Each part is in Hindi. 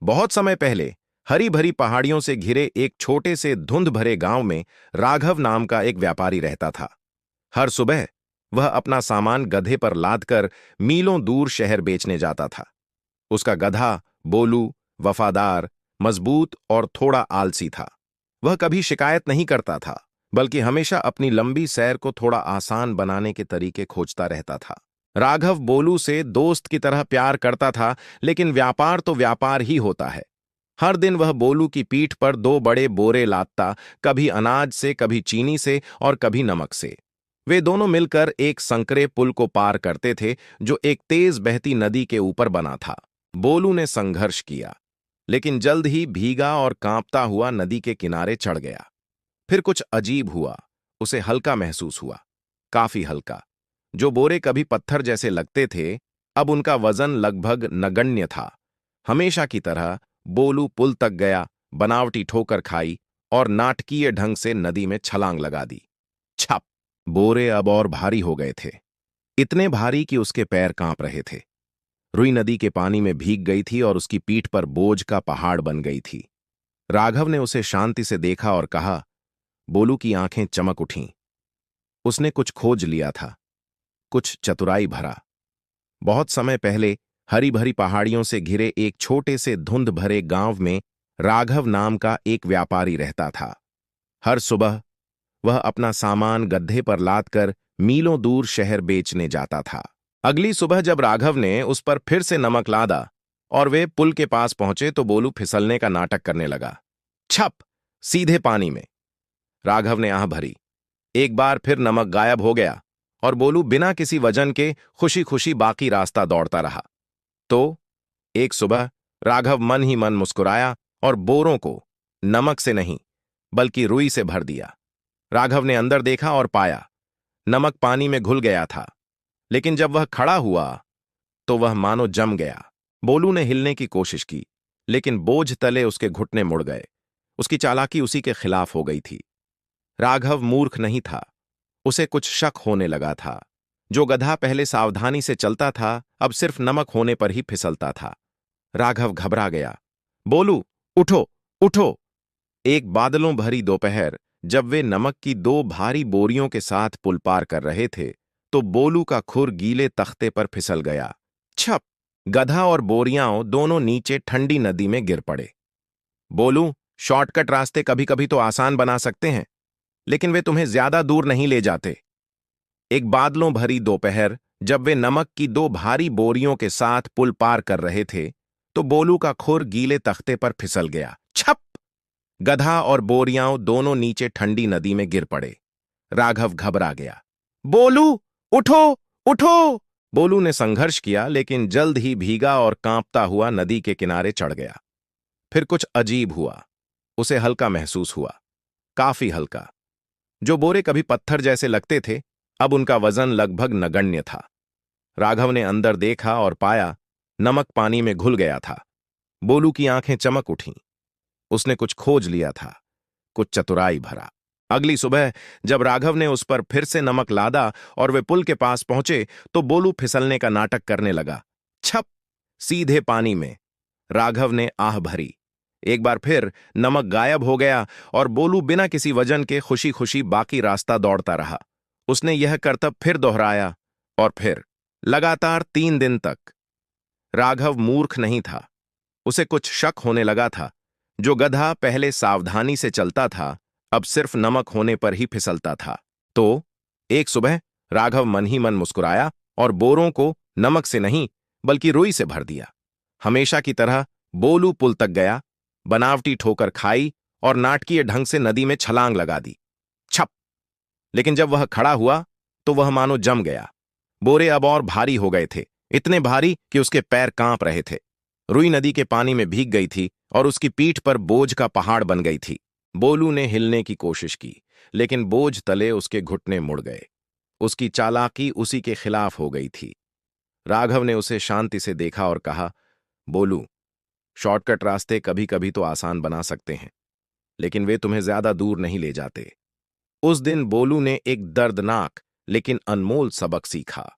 बहुत समय पहले हरी भरी पहाड़ियों से घिरे एक छोटे से धुंध भरे गांव में राघव नाम का एक व्यापारी रहता था। हर सुबह वह अपना सामान गधे पर लादकर मीलों दूर शहर बेचने जाता था। उसका गधा बोलू वफादार, मजबूत और थोड़ा आलसी था। वह कभी शिकायत नहीं करता था, बल्कि हमेशा अपनी लंबी सैर को थोड़ा आसान बनाने के तरीके खोजता रहता था। राघव बोलू से दोस्त की तरह प्यार करता था, लेकिन व्यापार तो व्यापार ही होता है। हर दिन वह बोलू की पीठ पर दो बड़े बोरे लादता, कभी अनाज से, कभी चीनी से और कभी नमक से। वे दोनों मिलकर एक संकरे पुल को पार करते थे, जो एक तेज बहती नदी के ऊपर बना था। बोलू ने संघर्ष किया, लेकिन जल्द ही भीगा और कांपता हुआ नदी के किनारे चढ़ गया। फिर कुछ अजीब हुआ, उसे हल्का महसूस हुआ, काफी हल्का। जो बोरे कभी पत्थर जैसे लगते थे, अब उनका वजन लगभग नगण्य था। हमेशा की तरह बोलू पुल तक गया, बनावटी ठोकर खाई और नाटकीय ढंग से नदी में छलांग लगा दी। छप! बोरे अब और भारी हो गए थे, इतने भारी कि उसके पैर कांप रहे थे। रुई नदी के पानी में भीग गई थी और उसकी पीठ पर बोझ का पहाड़ बन गई थी। राघव ने उसे शांति से देखा और कहा। बोलू की आंखें चमक उठीं। उसने कुछ खोज लिया था, कुछ चतुराई भरा। बहुत समय पहले हरी भरी पहाड़ियों से घिरे एक छोटे से धुंध भरे गांव में राघव नाम का एक व्यापारी रहता था। हर सुबह वह अपना सामान गड्ढे पर लादकर मीलों दूर शहर बेचने जाता था। अगली सुबह जब राघव ने उस पर फिर से नमक लादा और वे पुल के पास पहुंचे, तो बोलू फिसलने का नाटक करने लगा। छप! सीधे पानी में। राघव ने आह भरी। एक बार फिर नमक गायब हो गया और बोलू बिना किसी वजन के खुशी खुशी बाकी रास्ता दौड़ता रहा। तो एक सुबह राघव मन ही मन मुस्कुराया और बोरों को नमक से नहीं, बल्कि रुई से भर दिया। राघव ने अंदर देखा और पाया नमक पानी में घुल गया था, लेकिन जब वह खड़ा हुआ तो वह मानो जम गया। बोलू ने हिलने की कोशिश की, लेकिन बोझ तले उसके घुटने मुड़ गए। उसकी चालाकी उसी के खिलाफ हो गई थी। राघव मूर्ख नहीं था, उसे कुछ शक होने लगा था। जो गधा पहले सावधानी से चलता था, अब सिर्फ नमक होने पर ही फिसलता था। राघव घबरा गया। बोलू, उठो, उठो! एक बादलों भरी दोपहर, जब वे नमक की दो भारी बोरियों के साथ पुल पार कर रहे थे, तो बोलू का खुर गीले तख्ते पर फिसल गया। छप! गधा और बोरियां दोनों नीचे ठंडी नदी में गिर पड़े। बोलू, शॉर्टकट रास्ते कभी कभी तो आसान बना सकते हैं, लेकिन वे तुम्हें ज्यादा दूर नहीं ले जाते। एक बादलों भरी दोपहर, जब वे नमक की दो भारी बोरियों के साथ पुल पार कर रहे थे, तो बोलू का खुर गीले तख्ते पर फिसल गया। छप! गधा और बोरियां दोनों नीचे ठंडी नदी में गिर पड़े। राघव घबरा गया। बोलू, उठो, उठो! बोलू ने संघर्ष किया, लेकिन जल्द ही भीगा और कांपता हुआ नदी के किनारे चढ़ गया। फिर कुछ अजीब हुआ, उसे हल्का महसूस हुआ, काफी हल्का। जो बोरे कभी पत्थर जैसे लगते थे, अब उनका वजन लगभग नगण्य था। राघव ने अंदर देखा और पाया नमक पानी में घुल गया था। बोलू की आंखें चमक उठीं। उसने कुछ खोज लिया था, कुछ चतुराई भरा। अगली सुबह जब राघव ने उस पर फिर से नमक लादा और वे पुल के पास पहुंचे, तो बोलू फिसलने का नाटक करने लगा। छप! सीधे पानी में। राघव ने आह भरी। एक बार फिर नमक गायब हो गया और बोलू बिना किसी वजन के खुशी खुशी बाकी रास्ता दौड़ता रहा। उसने यह करतब फिर दोहराया और फिर, लगातार 3 दिन तक। राघव मूर्ख नहीं था, उसे कुछ शक होने लगा था। जो गधा पहले सावधानी से चलता था, अब सिर्फ नमक होने पर ही फिसलता था। तो एक सुबह राघव मन ही मन मुस्कुराया और बोरों को नमक से नहीं, बल्कि रुई से भर दिया। हमेशा की तरह बोलू पुल तक गया, बनावटी ठोकर खाई और नाटकीय ढंग से नदी में छलांग लगा दी। छप! लेकिन जब वह खड़ा हुआ तो वह मानो जम गया। बोरे अब और भारी हो गए थे, इतने भारी कि उसके पैर कांप रहे थे। रुई नदी के पानी में भीग गई थी और उसकी पीठ पर बोझ का पहाड़ बन गई थी। बोलू ने हिलने की कोशिश की, लेकिन बोझ तले उसके घुटने मुड़ गए। उसकी चालाकी उसी के खिलाफ हो गई थी। राघव ने उसे शांति से देखा और कहा। बोलू, शॉर्टकट रास्ते कभी कभी तो आसान बना सकते हैं, लेकिन वे तुम्हें ज्यादा दूर नहीं ले जाते। उस दिन बोलू ने एक दर्दनाक लेकिन अनमोल सबक सीखा।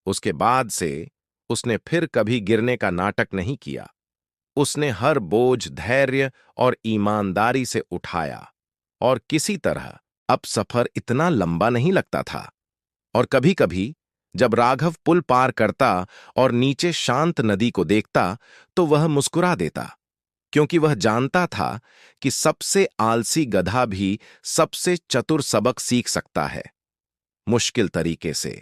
उसके बाद से उसने फिर कभी गिरने का नाटक नहीं किया। उसने हर बोझ धैर्य और ईमानदारी से उठाया और किसी तरह अब सफर इतना लंबा नहीं लगता था। और कभी-कभी जब राघव पुल पार करता और नीचे शांत नदी को देखता तो वह मुस्कुरा देता, क्योंकि वह जानता था कि सबसे आलसी गधा भी सबसे चतुर सबक सीख सकता है, मुश्किल तरीके से।